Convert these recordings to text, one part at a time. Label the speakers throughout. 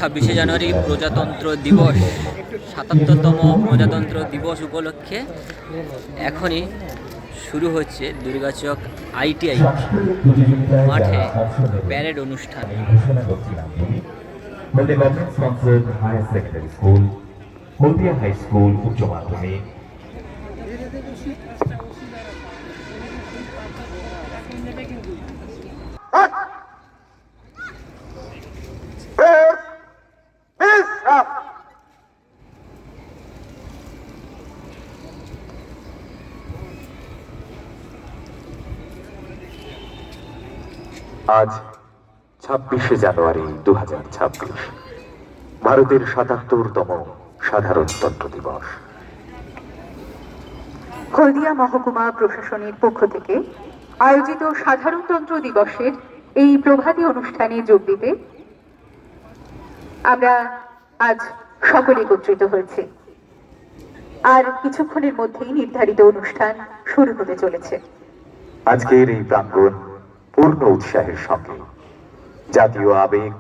Speaker 1: 26শে জানুয়ারি প্রজাতন্ত্র দিবস, ৭৭তম প্রজাতন্ত্র দিবস উপলক্ষে এখনই শুরু হচ্ছে দুর্গাচক ITI মাঠে প্যারেড অনুষ্ঠান।
Speaker 2: হলদিয়া হাই স্কুল উচ্চ মাধ্যমিক আজ 26শে জানুয়ারি 2026 ভারতের ৭৭তম সাধারণতন্ত্র দিবস।
Speaker 3: হলদিয়া মহকুমা প্রশাসনের পক্ষ থেকে আয়োজিত সাধারণতন্ত্র দিবসের এই প্রভাতী অনুষ্ঠানে যোগ দিতে আমরা আজ সকলে একত্রিত হয়েছি। আর কিছুক্ষণের মধ্যেই নির্ধারিত অনুষ্ঠান শুরু হতে চলেছে।
Speaker 2: আজকের এই প্রাঙ্গণ পূর্ণ উৎসাহের সঙ্গে জাতীয় আবেগ,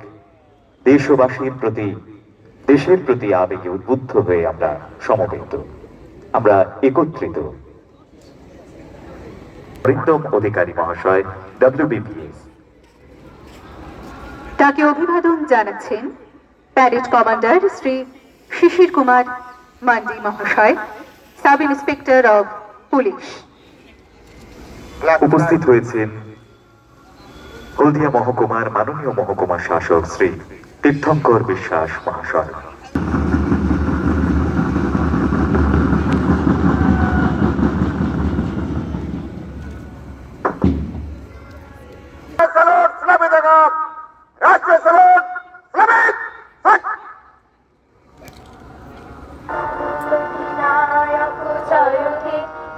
Speaker 2: দেশবাসীর প্রতি, দেশের প্রতি আবেগে উদ্বুদ্ধ হয়ে আমরা সমবেত, আমরা একত্রিত। বৃন্দম অধিকারী মহাশয়, WBPS,
Speaker 3: তাকে অভিবাদন জানাচ্ছেন প্যারেড কমান্ডার শ্রী শিশির কুমার মান্ডি মহাশয়, সাব ইন্সপেক্টর অব পুলিশ।
Speaker 2: উপস্থিত হয়েছেন হলদিয়া মহকুমার মাননীয় মহকুমা শাসক শ্রী তীর্থঙ্কর বিশ্বাস মহাশয়।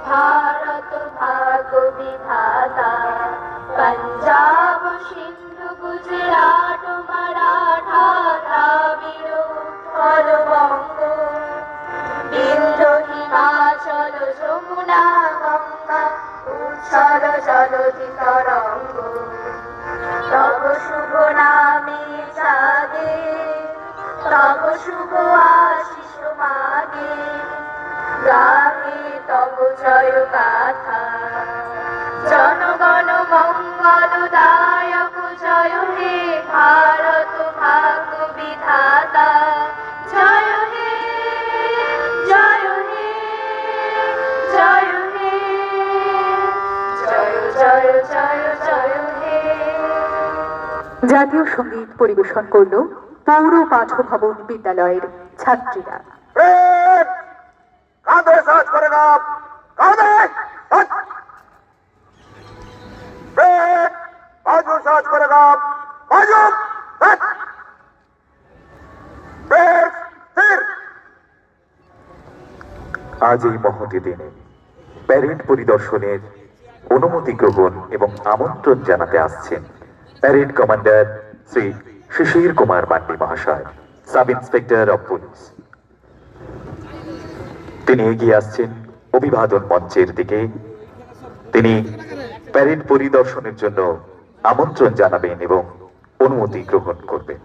Speaker 4: भारत भाग्य विधाता, पंजाब सिंधु गुजरात मराठा द्राविड़ उत्कल बंग, बिंदु हिमाचल যমুনা গঙ্গা উচ্ছল জলধি তরঙ্গ, তব শুভ নামে জাগে, তব শুভ আশিস মাগে, গাহে তব জয় গাথা। জনগণ মঙ্গল দায়ক জয় হে ভারত ভাগ্য বিধাতা, জয় হে জয় হে জয় হে জয় জয় জয় জয় হে।
Speaker 3: জাতীয় সঙ্গীত পরিবেশন করল পৌর পাঠভবন বিদ্যালয়ের ছাত্রীরা।
Speaker 5: কাঁধে সাজ করে না, কাঁধে বাজু সাজ করে না, বাজু
Speaker 2: আজ এই মহতী দিনে প্যারেড পরিদর্শনের অনুমতি গ্রহণ এবং আমন্ত্রণ জানাতে আসছেন প্যারেড কমান্ডার শ্রী শিশির কুমার মান্ডি মহাশয়, সাব ইন্সপেক্টর অব পুলিশ। তিনি এগিয়ে আসছেন অভিবাদন মঞ্চের দিকে। তিনি প্যারেড পরিদর্শনের জন্য আমন্ত্রণ জানাবেন এবং অনুমতি গ্রহণ করবেন।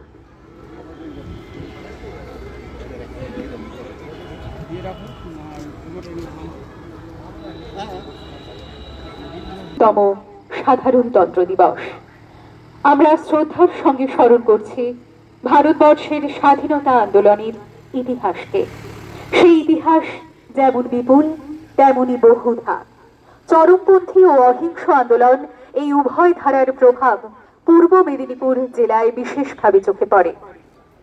Speaker 3: তম সাধারণতন্ত্র দিবস আমরা শ্রদ্ধার সঙ্গে স্মরণ করছি ভারতবর্ষের স্বাধীনতা আন্দোলনের ইতিহাসকে। সেই ইতিহাস যেমন বিপুল তেমনি বহুধা। চরমপন্থী ও অহিংস আন্দোলন এই উভয় ধারার প্রভাব পূর্ব মেদিনীপুর জেলায় বিশেষভাবে চোখে পড়ে।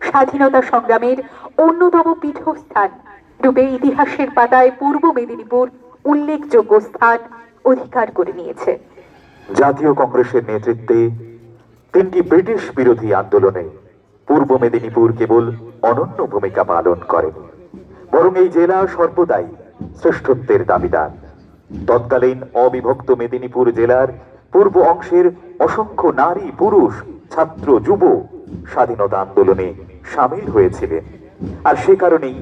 Speaker 3: স্বাধীনতা সংগ্রামের অন্যতম পীঠস্থান রূপে ইতিহাসের পাতায় পূর্ব মেদিনীপুর উল্লেখযোগ্য স্থান অধিকার করে নিয়েছে।
Speaker 2: জাতীয় কংগ্রেসের নেতৃত্বে তিনটি ব্রিটিশ বিরোধী আন্দোলনে পূর্ব মেদিনীপুর কেবল অনন্য ভূমিকা পালন করেনি, বরং এই জেলা সর্বদাই শ্রেষ্ঠত্বের দাবিদার। তৎকালীন অবিভক্ত মেদিনীপুর জেলার পূর্ব অংশের অসংখ্য নারী, পুরুষ, ছাত্র, যুব স্বাধীনতা আন্দোলনে সামিল হয়েছিলেন। আর সে কারণেই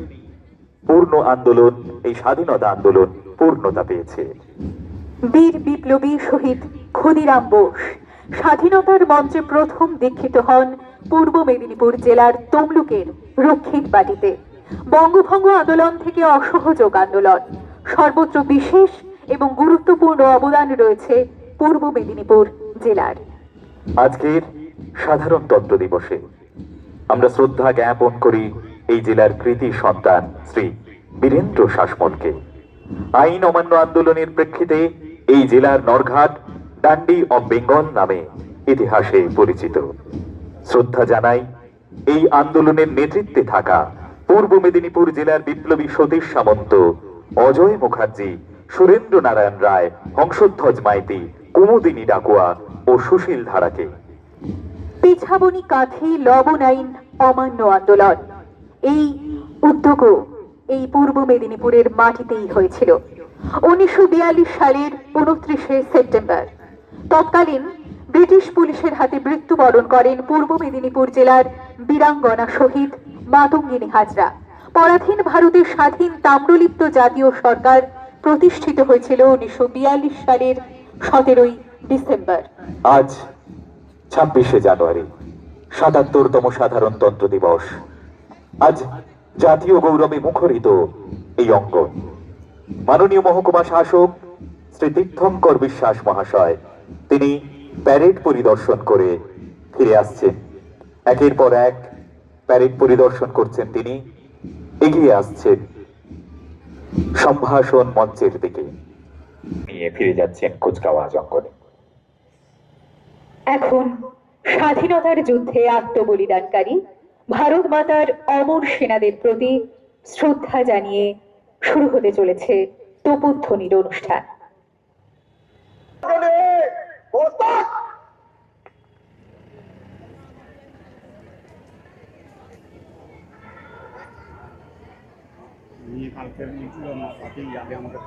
Speaker 2: পূর্ণ আন্দোলন, এই স্বাধীনতা আন্দোলন পূর্ণতা পেয়েছে।
Speaker 3: বীর বিপ্লবী শহীদ ক্ষুদিরাম বোস স্বাধীনতার মঞ্চে প্রথম দীক্ষিত হন পূর্ব মেদিনীপুর জেলার তমলুকের রক্ষিত বাটিতে। বঙ্গভঙ্গ আন্দোলন থেকে অসহযোগ আন্দোলন, সর্বত্র বিশেষ এবং গুরুত্বপূর্ণ অবদান রয়েছে পূর্ব মেদিনীপুর জেলার।
Speaker 2: আজকের সাধারণতন্ত্র দিবসে আমরা শ্রদ্ধা জ্ঞাপন করি এই জেলার কৃতি সন্তান শ্রী বীরেন্দ্র শাসমলকে। আইন অমান্য আন্দোলনের প্রেক্ষিতে এই জেলার নরঘাট ডান্ডি অব বেঙ্গল নামে ইতিহাসে পরিচিত। শ্রদ্ধা জানাই এই আন্দোলনের নেতৃত্বে থাকা পূর্ব মেদিনীপুর জেলার বিপ্লবী সতীশ সামন্ত, অজয় মুখার্জি, সুরেন্দ্র নারায়ণ রায়, হংসধ্বজ মাইতি, কুমুদিনী ডাকুয়া ও সুশীল ধারাকে।
Speaker 3: পিছাবনি কাঠি লবণ আইন অমান্য আন্দোলন, এই উদ্যোগও এই পূর্ব মেদিনীপুরের মাটিতেই হয়েছিল 1942 সালের 29শে সেপ্টেম্বর। তৎকালীন ব্রিটিশ পুলিশের হাতে মৃত্যুবরণ করেন পূর্ব মেদিনীপুর জেলার বীরাঙ্গনা শহীদ মাতঙ্গিনী হাজরা। পরাধীন ভারতের স্বাধীন তাম্রলিপ্ত জাতীয় সরকার প্রতিষ্ঠিত হয়েছিল 1942 সালের 17ই ডিসেম্বর।
Speaker 2: আজ 26শে জানুয়ারি 77তম সাধারণতন্ত্র দিবস। আজ জাতীয় গৌরবে মুখরিত এই অঙ্গন। মাননীয় মহকুমা শাসক শ্রী তীর্থঙ্কর বিশ্বাস মহাশয় তিনি প্যারেড পরিদর্শন করে ফিরে আসছেন। একের পর এক প্যারেড পরিদর্শন করছেন তিনি, এগিয়ে আসছেন সম্ভাষণ মঞ্চের দিকে, নিয়ে ফিরে যাচ্ছেন কুচকাওয়াজ অঙ্গনে।
Speaker 3: এখন স্বাধীনতার যুদ্ধে আত্মবলিদানকারী ভারত মাতার অমর সেনাদের প্রতি শ্রদ্ধা জানিয়ে শুরু হতে চলেছে তোপধ্বনির অনুষ্ঠান।
Speaker 6: কালকের মিছিল না তাতেই আগে আমাকে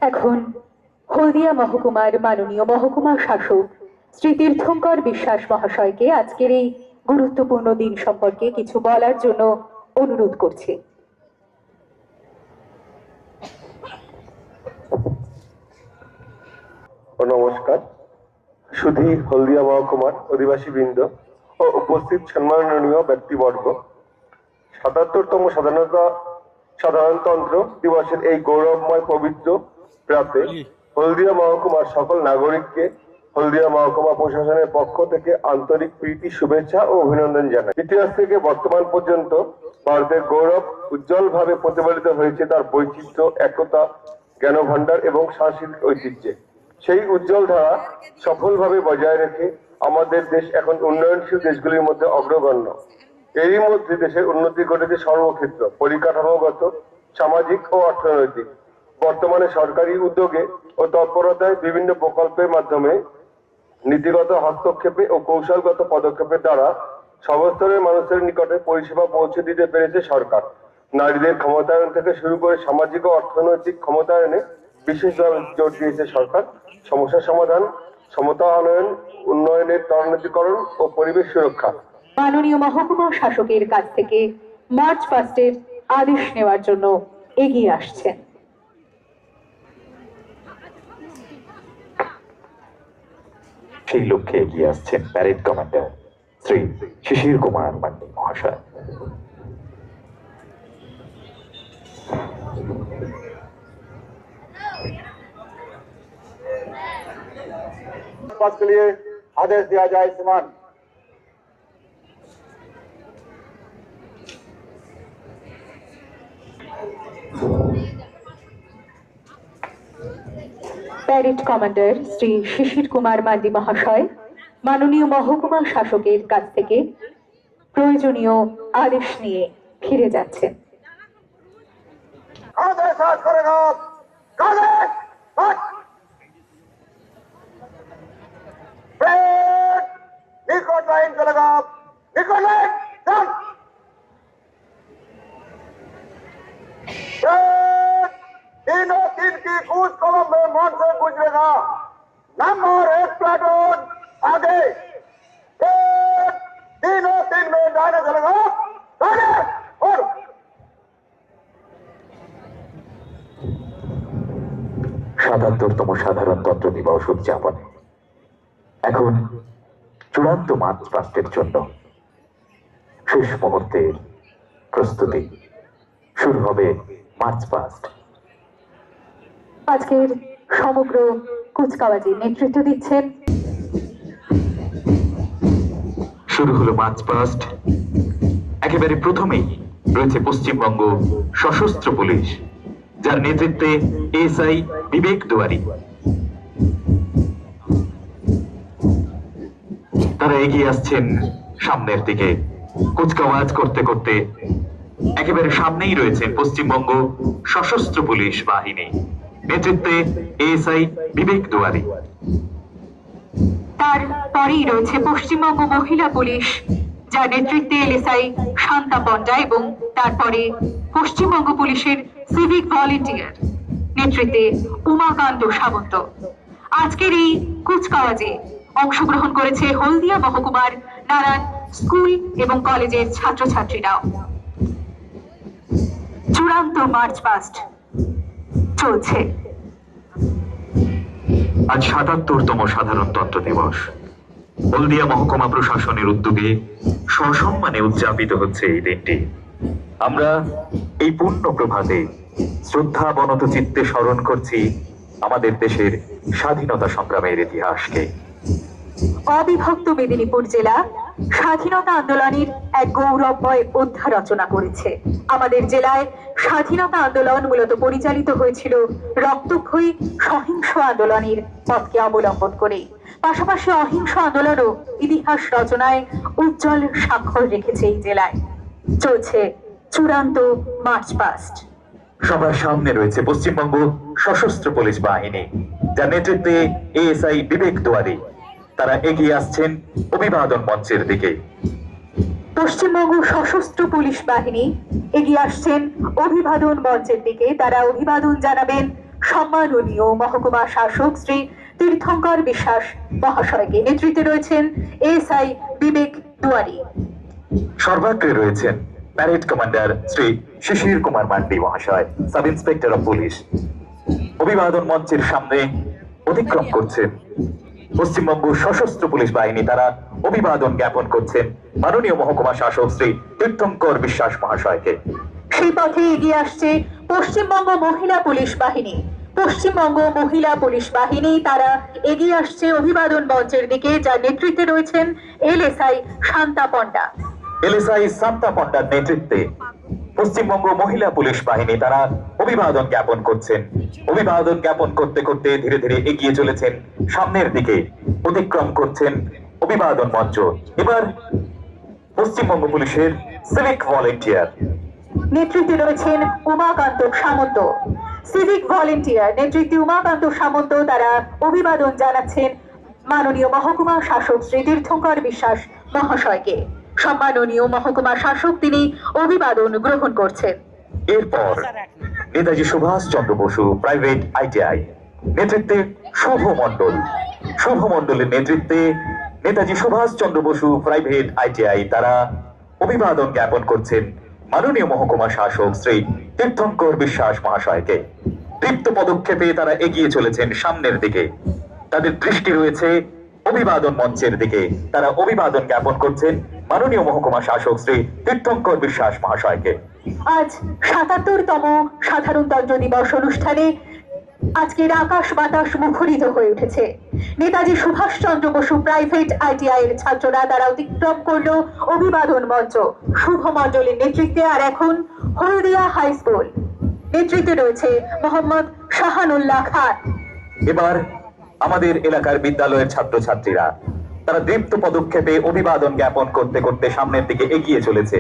Speaker 3: এখন হলদিয়া মহকুমার মাননীয় মহকুমা শাসক শ্রী তীর্থঙ্কর বিশ্বাস মহাশয়কে আজকের এই গুরুত্বপূর্ণ দিন সম্পর্কে কিছু বলার জন্য অনুরোধ করছি।
Speaker 5: নমস্কার। সুধী হলদিয়া মহকুমার অধিবাসী বৃন্দ ও উপস্থিত সম্মাননীয় ব্যক্তিবর্গ, 77তম সাধারণতন্ত্র দিবসের এই গৌরবময় পবিত্র প্রাতে হলদিয়া মহকুমার সকল নাগরিককে হলদিয়া মহকুমা প্রশাসনের পক্ষ থেকে আন্তরিক প্রীতি, শুভেচ্ছা ও অভিনন্দন জানাই। ইতিহাস থেকে বর্তমান পর্যন্ত ভারতের গৌরব উজ্জ্বলভাবে প্রতিফলিত হয়েছে তার বৈচিত্র্য, একতা, জ্ঞানভাণ্ডার এবং সাংস্কৃতিক ঐতিহ্যে। সেই উজ্জ্বল ধারা সফলভাবে বজায় রেখে আমাদের দেশ এখন উন্নয়নশীল দেশগুলির মধ্যে অগ্রগণ্য। এরই মধ্যে দেশের উন্নতি ঘটেছে সর্বক্ষেত্র, পরিকাঠামোগত, সামাজিক ও অর্থনৈতিক। বর্তমানে সরকারি উদ্যোগে ও তৎপরতায় বিভিন্ন প্রকল্পের মাধ্যমে, নীতিগত হস্তক্ষেপে ও কৌশলগত পদক্ষেপের দ্বারা সর্বস্তরের মানুষের নিকটে পরিষেবা পৌঁছে দিতে পেরেছে সরকার। নারীদের ক্ষমতায়ন থেকে শুরু করে সামাজিক ও অর্থনৈতিক ক্ষমতায়নে বিশেষভাবে জোর দিয়েছে সরকার। সমস্যা সমাধান, সমতা আনয়ন, উন্নয়নের ত্বরান্বিতকরণ ও পরিবেশ সুরক্ষা।
Speaker 3: মাননীয় মহকুমা শাসকের কাছ থেকে মার্চ পাস্টের আদেশ নেওয়ার জন্য এগিয়ে আসছেন।
Speaker 2: সেই লক্ষ্যে এগিয়ে আসছেন প্যারেড কমান্ডার শ্রী শিশির কুমার মান্ডি মহাশয়।
Speaker 5: पास के लिए आदेश दिया जाए समान।
Speaker 3: প্যারেড কমান্ডার শ্রী শিশির কুমার মান্ডি মহাশয় মাননীয় মহকুমা শাসকের কাছ থেকে প্রয়োজনীয় আদেশ নিয়ে ফিরে যাচ্ছেন।
Speaker 5: आदेश आज करेगा आदेश निकट लाइन चलेगा निकट लाइन चल तीनों तीन की कूच कलम में मन से गुजरेगा नंबर 1 प्लाटून आगे तीनों तीन में जाने चलेगा आगे और
Speaker 2: ৭৭তম সাধারণতন্ত্র দিবস উদযাপনে এখন চূড়ান্ত মার্চ পাস্টের জন্য শেষ মুহূর্তের প্রস্তুতি শুরু হবে। মার্চ পাস্ট
Speaker 3: আজকের সমগ্র কুচকাওয়াজে নেতৃত্ব দিচ্ছেন
Speaker 2: শুরু হলো মার্চ পাস্ট। একেবারে প্রথমেই রয়েছে পশ্চিমবঙ্গ সশস্ত্র পুলিশ, যার নেতৃত্বে এসআই বিবেক দুয়ারি। তারা এগিয়ে আসছেন সামনের দিকে কুচকাওয়াজ করতে করতে। একেবারে সামনেই রয়েছেন পশ্চিমবঙ্গ সশস্ত্র পুলিশ বাহিনী, নেতৃত্বে এসআই বিবেক দুয়ারি।
Speaker 3: তার পরেই রয়েছে পশ্চিমবঙ্গ মহিলা পুলিশ, যার নেতৃত্বে এলএসআই শান্তা পণ্ডা, এবং তারপরে পশ্চিমবঙ্গ পুলিশের সিভিক ভলেন্টিয়ার নেতৃত্বে উমাকান্ত সামন্ত। আজকের এই কুচকাওয়াজে অংশগ্রহণ করেছে হলদিয়া মহকুমার নানান স্কুল এবং কলেজের ছাত্রছাত্রীরাও। চূড়ান্ত মার্চ পাস্ট চলছে।
Speaker 2: আজ ৭৭তম সাধারণতন্ত্র দিবস। হলদিয়া মহকুমা প্রশাসনের উদ্যোগে সসম্মানে উদযাপিত হচ্ছে এই দিনটি। আমরা এই পূর্ণ প্রভাতে শ্রদ্ধা বনত চিত্তে স্মরণ করছি আমাদের দেশের স্বাধীনতা সংগ্রামের ইতিহাসকে।
Speaker 3: অবিভক্ত মেদিনীপুর জেলা স্বাধীনতা আন্দোলনের এক গৌরবময় অধ্যায় রচনা করেছে। আমাদের জেলায় স্বাধীনতা আন্দোলন মূলত পরিচালিত হয়েছিল রক্তক্ষয়ী সহিংস আন্দোলনের পথকে অবলম্বন করে। পাশাপাশি অহিংস আন্দোলনও ইতিহাস রচনায় উজ্জ্বল স্বাক্ষর রেখেছে এই জেলায়। চলছে চূড়ান্ত মার্চ পাস্ট।
Speaker 2: সবার সামনে রয়েছে পশ্চিমবঙ্গ সশস্ত্র পুলিশ বাহিনী, যার নেতৃত্বে এএসআই বিবেক দুয়ারি। তারা এগিয়ে আসছেন অভিবাদন মঞ্চের দিকে।
Speaker 3: পশ্চিমবঙ্গ সশস্ত্র পুলিশ বাহিনী এগিয়ে আসছেন অভিবাদন মঞ্চের দিকে। তারা অভিবাদন জানাবেন সম্মাননীয় মহকুমা শাসক শ্রী তীর্থঙ্কর বিশ্বাস মহাশয়কে। নেতৃত্বে রয়েছেন এসআই বিবেক দুয়ারি।
Speaker 2: সর্বাগ্রে রয়েছেন প্যারেড কমান্ডার শ্রী শিশির কুমার মান্ডি মহাশয়, সাব ইন্সপেক্টর অফ পুলিশ। অভিবাদন মঞ্চের সামনে অতিক্রম করছেন পশ্চিমবঙ্গ সশস্ত্র পুলিশ বাহিনী। তারা অভিবাদন জ্ঞাপন করছেন মাননীয় মহকুমা শাসক শ্রী তীর্থঙ্কর বিশ্বাস মহাশয়কে।
Speaker 3: সেই পথে এগিয়ে আসছে পশ্চিমবঙ্গ মহিলা পুলিশ বাহিনী। পশ্চিমবঙ্গ মহিলা পুলিশ বাহিনী তারা এগিয়ে আসছে অভিবাদন মঞ্চের দিকে, যার নেতৃত্বে রয়েছেন এলএসআই শান্তা পণ্ডা।
Speaker 2: এলএসআই শান্তা পণ্ডার নেতৃত্বে পশ্চিমবঙ্গ মহিলা পুলিশ বাহিনী তারা অভিবাদন জ্ঞাপন করছেন। অভিবাদন জ্ঞাপন করতে করতে ধীরে ধীরে এগিয়ে চলেছেন সামনের দিকে, অতিক্রম করছেন অভিবাদন মঞ্চ। এবার পশ্চিমবঙ্গ পুলিশের সিভিক ভলেন্টিয়ার,
Speaker 3: নেতৃত্বে রয়েছেন উমাকান্ত সামন্ত। সিভিক ভলেন্টিয়ার নেতৃত্বে উমাকান্ত সামন্ত তারা অভিবাদন জানাচ্ছেন মাননীয় মহকুমা শাসক শ্রী তীর্থঙ্কর বিশ্বাস মহাশয়কে। সম্মাননীয় মহকুমা শাসক তিনি অভিবাদন গ্রহণ করছেন।
Speaker 2: এরপর নেতাজি সুভাষ চন্দ্র বসু প্রাইভেট আইটিআই নেতৃত্বে শুভ মণ্ডল। শুভ মণ্ডলের নেতৃত্বে নেতাজি সুভাষ চন্দ্র বসু প্রাইভেট আইটিআই তারা অভিবাদন জ্ঞাপন করছেন মাননীয় মহকুমা শাসক শ্রী তীর্থঙ্কর বিশ্বাস মহাশয়কে। দীপ্ত পদক্ষেপে তারা এগিয়ে চলেছেন সামনের দিকে। তাদের দৃষ্টি রয়েছে অভিবাদন মঞ্চের দিকে। তারা অভিবাদন জ্ঞাপন করছেন মাননীয় মহকুমা শাসক শ্রী তীর্থঙ্কর বিশ্বাস মহাশয়কে।
Speaker 3: আজ ৭৭তম সাধারণতন্ত্র দিবস অনুষ্ঠানে আজকের আকাশ বাতাস মুখরিত হয়ে উঠেছে। নেতাজি সুভাষচন্দ্র বসু প্রাইভেট আইটিআই এর ছাত্ররা তারা অতিক্রম করলো অভিবাদন মঞ্চ শুভ মণ্ডলের নেতৃত্বে। আর এখন হলদিয়া হাই স্কুল নেতৃত্বে রয়েছে মোহাম্মদ শাহানুল্লাহ খান।
Speaker 2: এবার আমাদের এলাকার বিদ্যালয়ের ছাত্রছাত্রীরা তারা দীপ্ত পদক্ষেপে অভিবাদন জ্ঞাপন করতে করতে সামনের দিকে এগিয়ে চলেছে।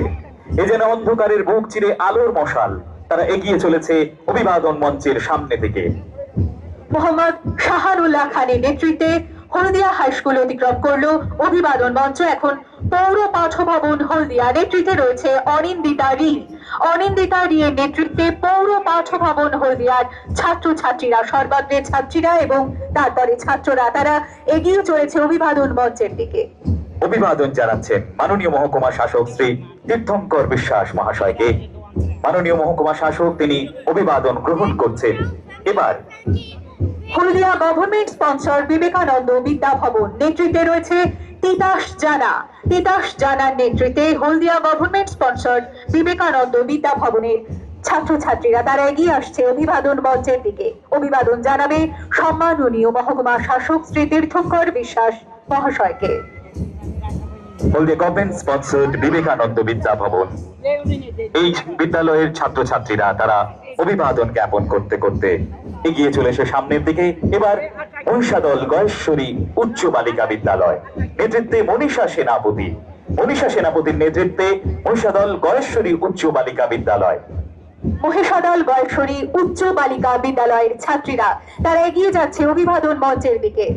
Speaker 2: এ যেন অন্ধকারের বুক চিরে আলোর মশাল, তারা এগিয়ে চলেছে অভিবাদন মঞ্চের সামনে থেকে।
Speaker 3: মোহাম্মদ শাহানুল্লাহ খানের নেতৃত্বে হলদিয়া হাই স্কুল অতিক্রম করলো অভিবাদন মঞ্চ। এখন পৌর পাঠভবন হলদিয়া নেতৃত্বে রয়েছে অনিন্দিতা রিয়ের নেতৃত্বে পৌর পাঠভবন হলদিয়ার ছাত্রছাত্রীরা, সর্বাগ্রে ছাত্রীরা এবং তারপরে ছাত্ররা তারা এগিয়ে চলেছে অভিবাদন মঞ্চের দিকে।
Speaker 2: অভিবাদন জানাচ্ছেন মাননীয় মহকুমা শাসক শ্রী তীর্থঙ্কর বিশ্বাস মহাশয়কে। মাননীয় মহকুমা শাসক তিনি অভিবাদন গ্রহণ করছেন। এবার
Speaker 3: হলদিয়া গভর্নমেন্ট স্পন্সর বিবেকানন্দ বিদ্যা ভবন নেতৃত্বে রয়েছে তিতাস জানার নেতৃত্বে হলদিয়া গভর্নমেন্ট স্পন্সর বিবেকানন্দ বিদ্যা ভবনের ছাত্রছাত্রীরা তারা এগিয়ে আসছে অভিবাদন মঞ্চের দিকে। অভিবাদন জানাবে সম্মাননীয় মহকুমা শাসক শ্রী তীর্থঙ্কর বিশ্বাস মহাশয়কে।
Speaker 2: হলদিয়া গভর্নমেন্ট স্পন্সর্ড বিবেকানন্দ বিদ্যা ভবন এই বিদ্যালয়ের ছাত্রছাত্রীরা তারা অভিবাদন জ্ঞাপন করতে করতে এগিয়ে চলেছে সামনের দিকে। এবার মহিষাদল গয়েশ্বরী উচ্চ বালিকা বিদ্যালয় নেতৃত্বে মনীষা সেনাপতির নেতৃত্বে মহিষাদল গয়েশ্বরী উচ্চ বালিকা বিদ্যালয়।
Speaker 3: মহিষাদল গয়েশ্বরী উচ্চ বালিকা বিদ্যালয়ের ছাত্রীরা তারা এগিয়ে যাচ্ছে অভিবাদন মঞ্চের দিকে।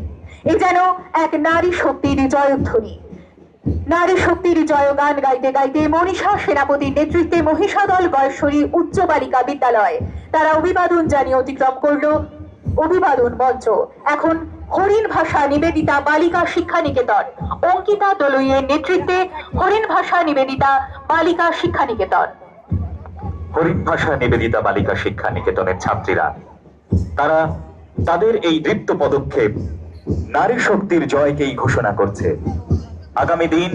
Speaker 3: এ যেন এক নারী শক্তির জয়ধ্বনি, নারী শক্তির জয়গান গাইতে গাইতে মনীষা সেনাপতির নেতৃত্বে মহিষাদল গয়েশ্বরী উচ্চ বালিকা বিদ্যালয় তারা অভিবাদন জানিয়ে অতিক্রম করলো অভিবাদন মঞ্চ। এখন হরিণ ভাষা নিবেদিতা বালিকা শিক্ষা নিকেতন অঙ্কিতা দলুইয়ের নেতৃত্বে হরিণ ভাষা নিবেদিতা বালিকা শিক্ষা নিকেতন।
Speaker 2: হরিণ ভাষা নিবেদিতা বালিকা শিক্ষা নিকেতনের ছাত্রীরা তারা তাদের এই দীপ্ত পদক্ষেপ নারী শক্তির জয়কেই ঘোষণা করছে। আগামী দিন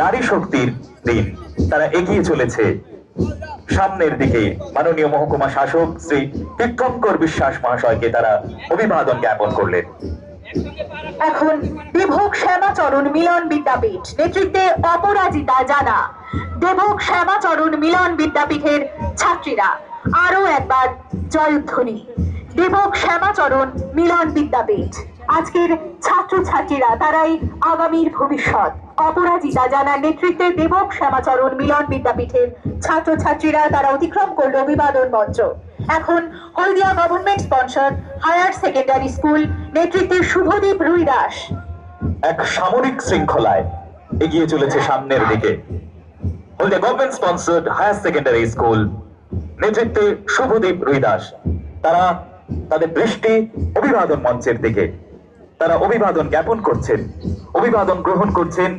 Speaker 2: নারী শক্তির দিন, তারা এগিয়ে চলেছে সামনের দিকে। মাননীয় মহকুমা শাসক শ্রী তীর্থঙ্কর বিশ্বাস মহাশয়কে তারা অভিবাদন জ্ঞাপন করলেন।
Speaker 3: এখন দেবক শ্যামাচরণ মিলন বিদ্যাপীঠ নেতৃত্বে অপরাজিতা জানা, দেবক শ্যামাচরণ মিলন বিদ্যাপীঠের ছাত্রীরা আরো একবার জয়ধ্বনি, দেবক শ্যামাচরণ মিলন বিদ্যাপীঠ। আজকের ছাত্রছাত্রীরা তারাই আগামীর ভবিষ্যৎ। অপরাজিতা জানার নেতৃত্বে দেবক শ্যামাচরণ মিলন বিদ্যাপীঠের ছাত্রছাত্রীরা তারা অতিক্রম করলো অভিবাদন মঞ্চ। এখন Haldia government sponsor higher secondary school নেতৃত্বে শুভদীপ রুই দাস
Speaker 2: এক সামরিক শৃঙ্খলায় এগিয়ে চলেছে সামনের দিকে। Haldia government sponsored higher secondary school নেতৃত্বে শুভদীপ রুই দাস তারা তাদের দৃষ্টি অভিবাদন মঞ্চের দিকে। তারা অভিবাদন জ্ঞাপন করছেন, অভিবাদন গ্রহণ করছেন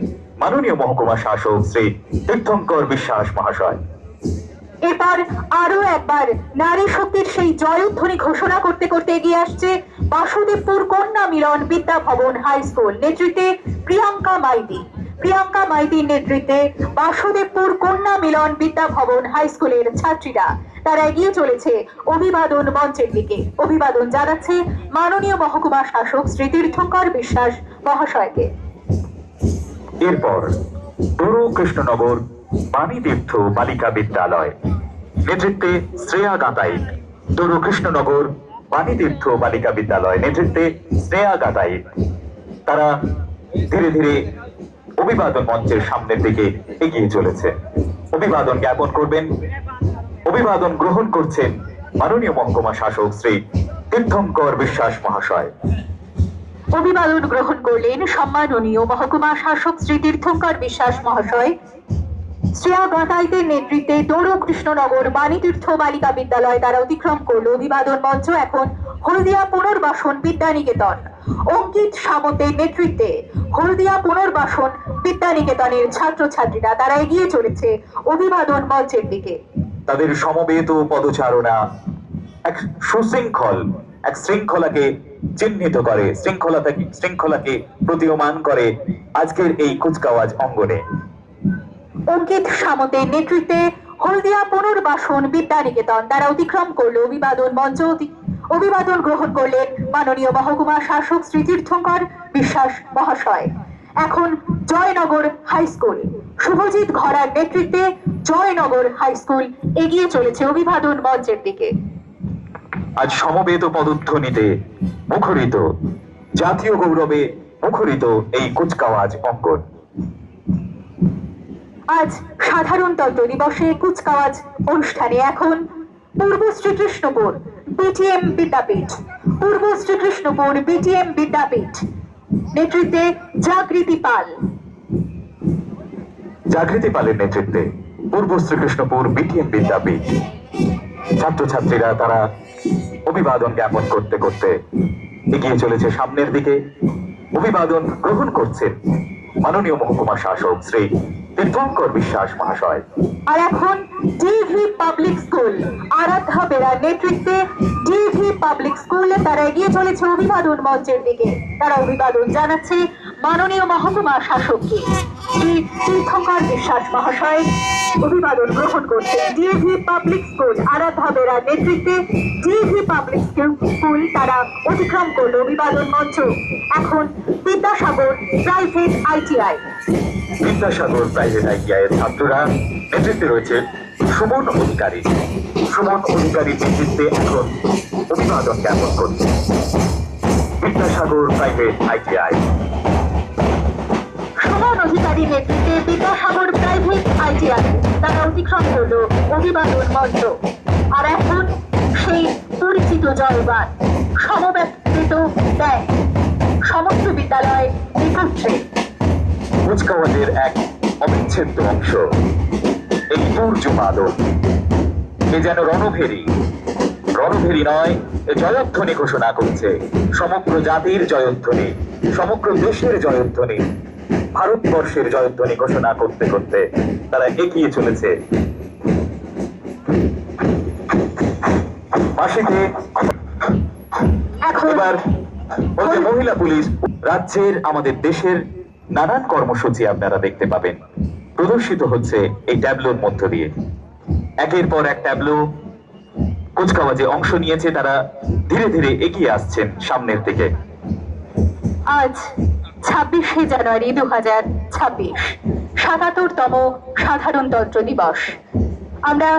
Speaker 2: মাননীয় মহকুমা শাসক শ্রী তীর্থঙ্কর বিশ্বাস মহাশয়।
Speaker 3: এরপর আরো একবার নারী শক্তির সেই জয়ধ্বনি ঘোষণা করতে করতে এগিয়ে আসছে বাসুদেবপুর কন্যা মিলন বিদ্যা ভবন হাই স্কুল নেতৃত্বে প্রিয়াঙ্কা মাইতির নেতৃত্বে বাসুদেবপুর কন্যা মিলন বিদ্যা ভবন হাই স্কুলের ছাত্রীরা তারা এগিয়ে চলেছে অভিবাদন মঞ্চের দিকে। অভিবাদন জানাচ্ছে মাননীয় মহকুমা শাসক শ্রী তীর্থঙ্কর বিশ্বাস মহাশয়কে।
Speaker 2: এরপর তরু কৃষ্ণনগর বাণীতীর্থ বালিকা বিদ্যালয় নেতৃত্বে শ্রেয়া গাতাইত, তরু কৃষ্ণনগর বাণীতীর্থ বালিকা বিদ্যালয় নেতৃত্বে শ্রেয়া গাতাইত তারা ধীরে ধীরে অভিবাদন মঞ্চের সামনের দিকে এগিয়ে চলেছে। অভিবাদন জ্ঞাপন করবেন, অভিবাদন গ্রহণ করছেন মাননীয় মহকুমা শাসক শ্রী তীর্থঙ্কর বিশ্বাস মহাশয়।
Speaker 3: অভিবাদন গ্রহণ করলেন সম্মাননীয় মহকুমা শাসক শ্রী তীর্থঙ্কর বিশ্বাস মহাশয়। শ্রেয়া গাতাইতের নেতৃত্বে তরু কৃষ্ণনগর বাণীতীর্থ বালিকা বিদ্যালয় তারা অতিক্রম করলো অভিবাদন মঞ্চ। এখন হলদিয়া পুনর্বাসন বিদ্যানিকেতন অঙ্কিত সামন্তের নেতৃত্বে হলদিয়া পুনর্বাসন বিদ্যানিকেতনের ছাত্রছাত্রীরা তারা এগিয়ে চলেছে অভিবাদন মঞ্চের দিকে।
Speaker 2: তাদের সমবেত পদচারণা এক সুশৃঙ্খল এক শৃঙ্খলাকে চিহ্নিত করে, শৃঙ্খলাকে প্রতীয়মান করে আজকের এই কুচকাওয়াজ অঙ্গনে।
Speaker 3: অঙ্কিত সামন্তের নেতৃত্বে হলদিয়া পুনর্বাসন বিদ্যানিকেতন তারা অতিক্রম করলো অভিবাদন মঞ্চ। অভিবাদন গ্রহণ করলেন মাননীয় মহকুমা শাসক শ্রী তীর্থঙ্কর বিশ্বাস মহাশয়। এখন জয়নগর হাই স্কুল, শুভজিৎ ঘরার নেতৃত্বে জয়নগর হাই স্কুল এগিয়ে চলেছে অভিবাদন মঞ্চের দিকে।
Speaker 2: আজ সমবেত পদধ্বনিতে মুখরিত, জাতীয় গৌরবে মুখরিত এই কুচকাওয়াজ অঙ্গন।
Speaker 3: আজ সাধারণতন্ত্র দিবসে কুচকাওয়াজ অনুষ্ঠানে এখন পূর্ব শ্রীকৃষ্ণপুর বিটিএম বিদ্যাপীঠ, পূর্ব শ্রীকৃষ্ণপুর বিটিএম বিদ্যাপীঠ নেতৃত্বে জাগৃতি পাল,
Speaker 2: জাগৃতি পালের নেতৃত্বে পূর্ব শ্রীকৃষ্ণপুর বিটিএম বিদ্যাপীঠ ছাত্রছাত্রীরা তারা অভিবাদন জ্ঞাপন করতে করতে এগিয়ে চলেছে সামনের দিকে। অভিবাদন গ্রহণ করছেন মাননীয় মহকুমা শাসক শ্রী তীর্থঙ্কর বিশ্বাস মহাশয়।
Speaker 3: আর এখন ডিভি পাবলিক স্কুল আরাধ্যা বেরার নেতৃত্বে ডিভি পাবলিক স্কুল তারা এগিয়ে চলেছে অভিবাদন মঞ্চের দিকে। তারা অভিবাদন জানাচ্ছে মাননীয় মহকুমা শাসককে। শ্রী তীর্থঙ্কর বিশ্বাস মহাশয় অভিবাদন গ্রহণ করছেন। ডিভি পাবলিক স্কুল আরাধ্যা বেরার নেতৃত্বে ডিভি পাবলিক স্কুল তারা অতিক্রম করলো অভিবাদন মঞ্চ। এখন Vidyasagar private ITI,
Speaker 2: Vidyasagar private ITI এর ছাত্ররা নেতৃত্বে রয়েছে সুমন অধিকারী। সুমন অধিকারীর নেতৃত্বে এখন অভিবাদন জ্ঞাপন করছে বিদ্যাসাগর প্রাইভেট আইটিআই।
Speaker 3: সুমন অধিকারীর নেতৃত্বে বিদ্যাসাগর প্রাইভেট আইটিআই তারা অতিক্রম করলো অভিবাদন মঞ্চ। আর এখন সেই পরিচিত জয়গান সমবেত দেয় সমস্ত বিদ্যালয় একত্রে।
Speaker 2: কুচকাওয়াজের এক অবিচ্ছেদ্য অংশ এই দুর্যমাদন, এ যেন রণভেরী। রণভেরী নয়, এ জয়ধ্বনি ঘোষণা করছে, সমগ্র জাতির জয়ধ্বনি, সমগ্র দেশের জয়ধ্বনি, ভারতবর্ষের জয়ধ্বনি ঘোষণা করতে করতে তারা এগিয়ে চলেছে। পাশেতে এবার বলছে মহিলা পুলিশ। রাজ্যের আমাদের দেশের নানান কর্মসূচি আপনারা দেখতে পাবেন প্রদর্শিত হচ্ছে এই ট্যাবলোর মধ্য দিয়ে। একের পর এক ট্যাবলো কুচকাওয়াজে অংশ নিয়েছে, তারা ধীরে ধীরে এগিয়ে আসছেন সামনের দিকে।
Speaker 3: আজ 26শে জানুয়ারি 2026 77তম সাধারণতন্ত্র দিবস। আমরা